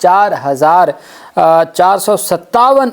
4,457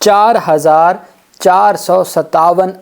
4,457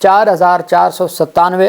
4,497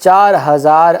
4,000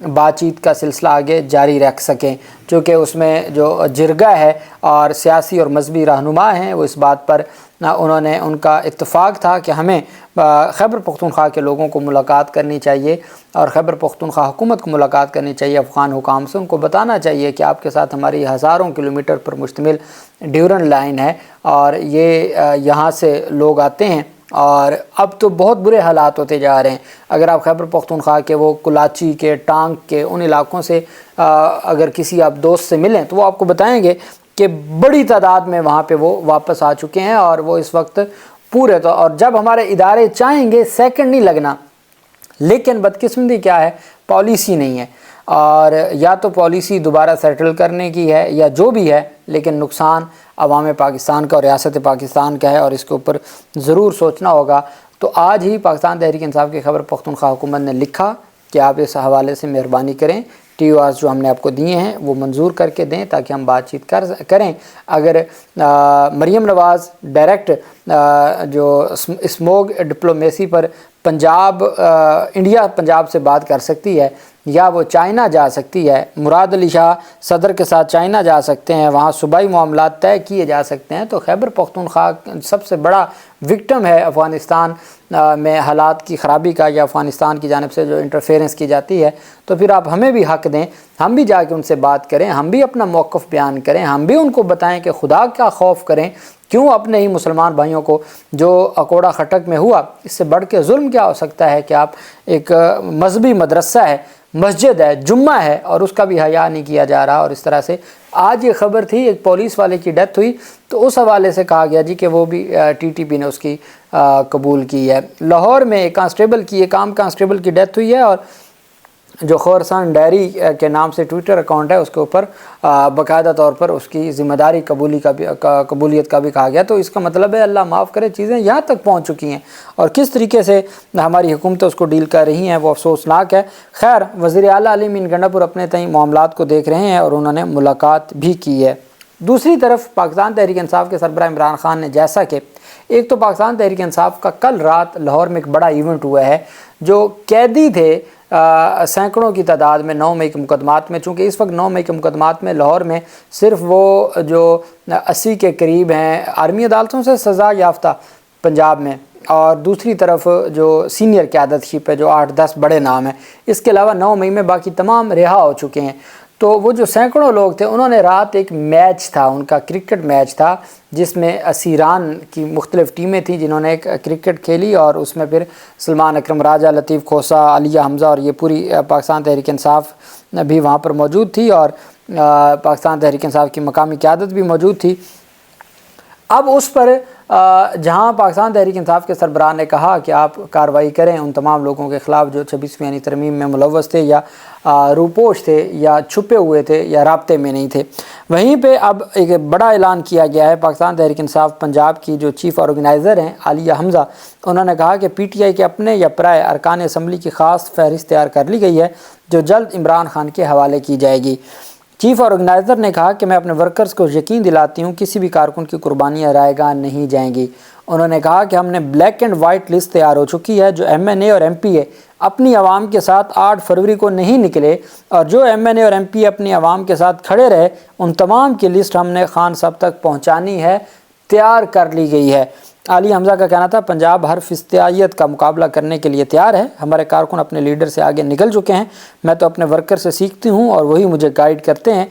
بات چیت کا سلسلہ آگے جاری رکھ سکیں، چونکہ اس میں جو جرگہ ہے اور سیاسی اور مذہبی رہنما ہیں وہ اس بات پر انہوں نے ان کا اتفاق تھا کہ ہمیں خیبر پختونخوا کے لوگوں کو ملاقات کرنی چاہیے اور خیبر پختونخوا حکومت کو ملاقات کرنی چاہیے، افغان حکام سے ان کو بتانا چاہیے کہ آپ کے ساتھ ہماری ہزاروں کلومیٹر پر مشتمل ڈیورن لائن ہے اور یہ یہاں سے لوگ آتے ہیں اور اب تو بہت برے حالات ہوتے جا رہے ہیں۔ اگر آپ خیبر پختونخوا کے وہ کلاچی کے، ٹانک کے ان علاقوں سے اگر کسی آپ دوست سے ملیں تو وہ آپ کو بتائیں گے کہ بڑی تعداد میں وہاں پہ وہ واپس آ چکے ہیں اور وہ اس وقت پورے تو، اور جب ہمارے ادارے چاہیں گے سیکنڈ نہیں لگنا، لیکن بدقسمتی کیا ہے، پالیسی نہیں ہے، اور یا تو پالیسی دوبارہ سیٹل کرنے کی ہے یا جو بھی ہے، لیکن نقصان عوام پاکستان کا اور ریاست پاکستان کا ہے اور اس کے اوپر ضرور سوچنا ہوگا۔ تو آج ہی پاکستان تحریک انصاف کی خیبر پختونخوا حکومت نے لکھا کہ آپ اس حوالے سے مہربانی کریں، ٹی او آرز جو ہم نے آپ کو دیے ہیں وہ منظور کر کے دیں تاکہ ہم بات چیت کریں۔ اگر مریم نواز ڈائریکٹ جو اسموگ ڈپلومیسی پر پنجاب انڈیا پنجاب سے بات کر سکتی ہے، یا وہ چائنا جا سکتی ہے، مراد علی شاہ صدر کے ساتھ چائنا جا سکتے ہیں، وہاں صوبائی معاملات طے کیے جا سکتے ہیں، تو خیبر پختونخوا سب سے بڑا وکٹم ہے افغانستان میں حالات کی خرابی کا، یا افغانستان کی جانب سے جو انٹرفیرنس کی جاتی ہے، تو پھر آپ ہمیں بھی حق دیں، ہم بھی جا کے ان سے بات کریں، ہم بھی اپنا موقف بیان کریں، ہم بھی ان کو بتائیں کہ خدا کا خوف کریں، کیوں اپنے ہی مسلمان بھائیوں کو جو اکوڑا خٹک میں ہوا، اس سے بڑھ کے ظلم کیا ہو سکتا ہے کہ آپ ایک مذہبی مدرسہ ہے، مسجد ہے، جمعہ ہے، اور اس کا بھی حیا نہیں کیا جا رہا۔ اور اس طرح سے آج یہ خبر تھی ایک پولیس والے کی ڈیتھ ہوئی تو اس حوالے سے کہا گیا جی کہ وہ بھی ٹی ٹی پی نے اس کی قبول کی ہے۔ لاہور میں ایک کانسٹیبل کی، ایک عام کانسٹیبل کی ڈیتھ ہوئی ہے، اور جو خورسان ڈائری کے نام سے ٹویٹر اکاؤنٹ ہے اس کے اوپر باقاعدہ طور پر اس کی ذمہ داری قبولیت کا بھی کہا گیا۔ تو اس کا مطلب ہے اللہ معاف کرے چیزیں یہاں تک پہنچ چکی ہیں، اور کس طریقے سے ہماری حکومتیں اس کو ڈیل کر رہی ہیں وہ افسوسناک ہے۔ خیر، وزیر اعلیٰ علی مین گنڈا پور اپنے تئیں معاملات کو دیکھ رہے ہیں اور انہوں نے ملاقات بھی کی ہے۔ دوسری طرف پاکستان تحریک انصاف کے سربراہ عمران خان نے، جیسا کہ ایک تو پاکستان تحریک انصاف کا کل رات لاہور میں ایک بڑا ایونٹ ہوا ہے، جو قیدی تھے سینکڑوں کی تعداد میں 9 مئی کے مقدمات میں، چونکہ اس وقت 9 مئی کے مقدمات میں لاہور میں صرف وہ جو 80 کے قریب ہیں آرمی عدالتوں سے سزا یافتہ پنجاب میں، اور دوسری طرف جو سینئر قیادت شپ ہے جو 8-10 بڑے نام ہیں، اس کے علاوہ 9 مئی میں باقی تمام رہا ہو چکے ہیں۔ تو وہ جو سینکڑوں لوگ تھے انہوں نے رات ایک میچ تھا، ان کا کرکٹ میچ تھا، جس میں اسیران کی مختلف ٹیمیں تھیں جنہوں نے ایک کرکٹ کھیلی، اور اس میں پھر سلمان اکرم راجہ، لطیف کھوسہ، علیہ حمزہ اور یہ پوری پاکستان تحریک انصاف بھی وہاں پر موجود تھی، اور پاکستان تحریک انصاف کی مقامی قیادت بھی موجود تھی۔ اب اس پر جہاں پاکستان تحریک انصاف کے سربراہ نے کہا کہ آپ کارروائی کریں ان تمام لوگوں کے خلاف جو 26ویں یعنی ترمیم میں ملوث تھے، یا روپوش تھے، یا چھپے ہوئے تھے، یا رابطے میں نہیں تھے، وہیں پہ اب ایک بڑا اعلان کیا گیا ہے۔ پاکستان تحریک انصاف پنجاب کی جو چیف آرگنائزر ہیں عالیہ حمزہ، انہوں نے کہا کہ پی ٹی آئی کے اپنے یا پرائے ارکان اسمبلی کی خاص فہرست تیار کر لی گئی ہے جو جلد عمران خان کے حوالے کی جائے گی۔ چیف آرگنائزر نے کہا کہ میں اپنے ورکرز کو یقین دلاتی ہوں کسی بھی کارکن کی قربانیاں رائے گاہ نہیں جائیں گی۔ انہوں نے کہا کہ ہم نے بلیک اینڈ وائٹ لسٹ تیار ہو چکی ہے، جو ایم این اے اور ایم پی اے اپنی عوام کے ساتھ 8 فروری کو نہیں نکلے، اور جو ایم این اے اور ایم پی اے اپنی عوام کے ساتھ کھڑے رہے، ان تمام کی لسٹ ہم نے خان صاحب تک پہنچانی ہے، تیار کر لی گئی ہے۔ علی حمزہ کا کہنا تھا پنجاب ہر فسطائیت کا مقابلہ کرنے کے لیے تیار ہے، ہمارے کارکن اپنے لیڈر سے آگے نکل چکے ہیں، میں تو اپنے ورکر سے سیکھتی ہوں اور وہی مجھے گائیڈ کرتے ہیں۔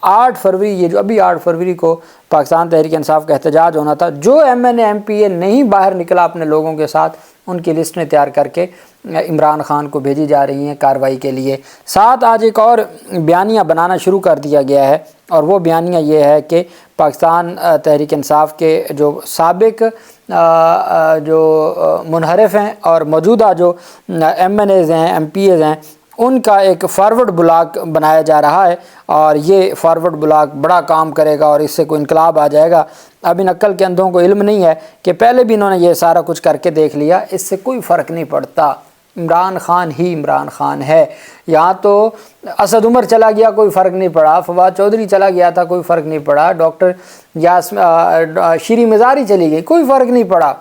8 فروری، یہ جو ابھی 8 فروری کو پاکستان تحریک انصاف کا احتجاج ہونا تھا، جو M N A M P A نہیں باہر نکلا اپنے لوگوں کے ساتھ، ان کی لسٹیں تیار کر کے عمران خان کو بھیجی جا رہی ہیں کارروائی کے لیے۔ ساتھ آج ایک اور بیانیہ بنانا شروع کر دیا گیا ہے، اور وہ بیانیہ یہ ہے کہ پاکستان تحریک انصاف کے جو سابق جو منحرف ہیں اور موجودہ جو ایم این ایز ہیں، ایم پی ایز ہیں، ان کا ایک فارورڈ بلاک بنایا جا رہا ہے، اور یہ فارورڈ بلاک بڑا کام کرے گا اور اس سے کوئی انقلاب آ جائے گا۔ اب ان عقل کے اندھوں کو علم نہیں ہے کہ پہلے بھی انہوں نے یہ سارا کچھ کر کے دیکھ لیا، اس سے کوئی فرق نہیں پڑتا، عمران خان ہی عمران خان ہے۔ یہاں تو اسد عمر چلا گیا کوئی فرق نہیں پڑا، فواد چودھری چلا گیا تھا کوئی فرق نہیں پڑا، ڈاکٹر شیری مزاری چلی گئی کوئی فرق نہیں پڑا،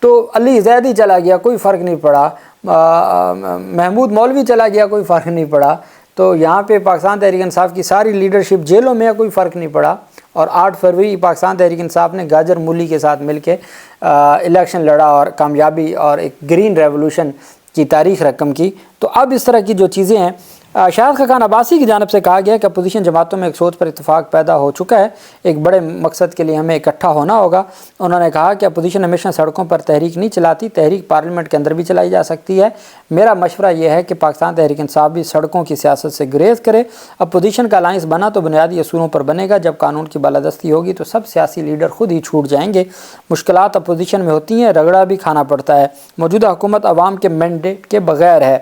تو علی زیدی چلا گیا کوئی فرق نہیں پڑا، محمود مولوی چلا گیا کوئی فرق نہیں پڑا، تو یہاں پہ پاکستان تحریک انصاف کی ساری لیڈرشپ جیلوں میں کوئی فرق نہیں پڑا، اور 8 فروری پاکستان تحریک انصاف نے گاجر مولی کے ساتھ مل کے الیکشن لڑا اور کامیابی اور ایک گرین ریولوشن کی تاریخ رقم کی۔ تو اب اس طرح کی جو چیزیں ہیں، شاہد خاقان عباسی کی جانب سے کہا گیا کہ اپوزیشن جماعتوں میں ایک سوچ پر اتفاق پیدا ہو چکا ہے، ایک بڑے مقصد کے لیے ہمیں اکٹھا ہونا ہوگا۔ انہوں نے کہا کہ اپوزیشن ہمیشہ سڑکوں پر تحریک نہیں چلاتی، تحریک پارلیمنٹ کے اندر بھی چلائی جا سکتی ہے۔ میرا مشورہ یہ ہے کہ پاکستان تحریک انصاف بھی سڑکوں کی سیاست سے گریز کرے۔ اپوزیشن کا الائنس بنا تو بنیادی اصولوں پر بنے گا، جب قانون کی بالادستی ہوگی تو سب سیاسی لیڈر خود ہی چھوٹ جائیں گے۔ مشکلات اپوزیشن میں ہوتی ہیں، رگڑا بھی کھانا پڑتا ہے، موجودہ حکومت عوام کے مینڈیٹ کے بغیر ہے۔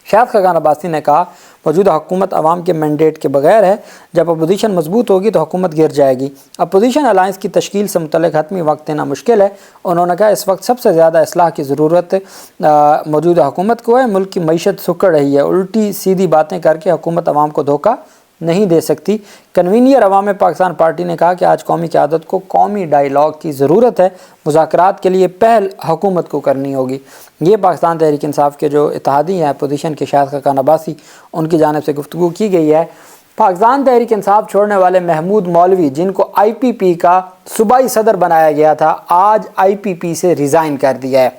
شاہد خاقان عباسی نے کہا موجودہ حکومت عوام کے مینڈیٹ کے بغیر ہے، جب اپوزیشن مضبوط ہوگی تو حکومت گر جائے گی۔ اپوزیشن الائنس کی تشکیل سے متعلق حتمی وقت دینا مشکل ہے۔ انہوں نے کہا اس وقت سب سے زیادہ اصلاح کی ضرورت موجودہ حکومت کو ہے۔ ملک کی معیشت سکڑ رہی ہے، الٹی سیدھی باتیں کر کے حکومت عوام کو دھوکہ نہیں دے سکتی۔ کنوینئر عوام پاکستان پارٹی نے کہا کہ آج قومی قیادت کو قومی ڈائیلاگ کی ضرورت ہے، مذاکرات کے لیے پہل حکومت کو کرنی ہوگی۔ یہ پاکستان تحریک انصاف کے جو اتحادی ہیں اپوزیشن کے شاہد خاقان عباسی، ان کی جانب سے گفتگو کی گئی ہے۔ پاکستان تحریک انصاف چھوڑنے والے محمود مولوی، جن کو IPP کا صوبائی صدر بنایا گیا تھا، آج IPP سے ریزائن کر دیا ہے۔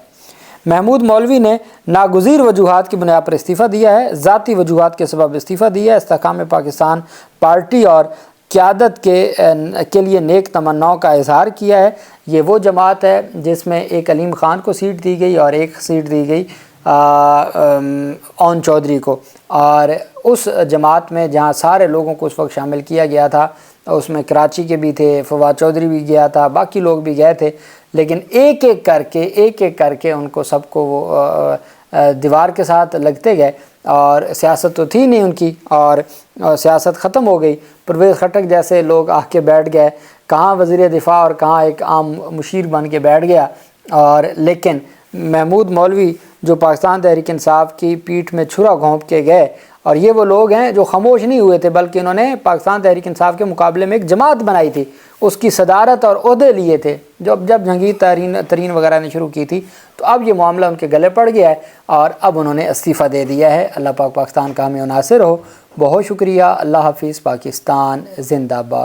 محمود مولوی نے ناگزیر وجوہات کی بنیاد پر استعفیٰ دیا ہے، ذاتی وجوہات کے سبب استعفیٰ دیا ہے۔ استحکام پاکستان پارٹی اور قیادت کے لیے نیک تمناؤں کا اظہار کیا ہے۔ یہ وہ جماعت ہے جس میں ایک علیم خان کو سیٹ دی گئی اور ایک سیٹ دی گئی اون چودھری کو، اور اس جماعت میں جہاں سارے لوگوں کو اس وقت شامل کیا گیا تھا، اس میں کراچی کے بھی تھے، فواد چودھری بھی گیا تھا، باقی لوگ بھی گئے تھے، لیکن ایک ایک کر کے ان کو سب کو وہ دیوار کے ساتھ لگتے گئے، اور سیاست تو تھی نہیں ان کی، اور سیاست ختم ہو گئی۔ پرویز خٹک جیسے لوگ آ کے بیٹھ گئے، کہاں وزیر دفاع اور کہاں ایک عام مشیر بن کے بیٹھ گیا، اور لیکن محمود مولوی جو پاکستان تحریک انصاف کی پیٹھ میں چھرا گھونپ کے گئے، اور یہ وہ لوگ ہیں جو خاموش نہیں ہوئے تھے، بلکہ انہوں نے پاکستان تحریک انصاف کے مقابلے میں ایک جماعت بنائی تھی، اس کی صدارت اور عہدے لیے تھے جب جہانگیر ترین وغیرہ نے شروع کی تھی۔ تو اب یہ معاملہ ان کے گلے پڑ گیا ہے، اور اب انہوں نے استعفیٰ دے دیا ہے۔ اللہ پاک پاکستان کا حامی و ناصر ہو۔ بہت شکریہ۔ اللہ حافظ۔ پاکستان زندہ باد۔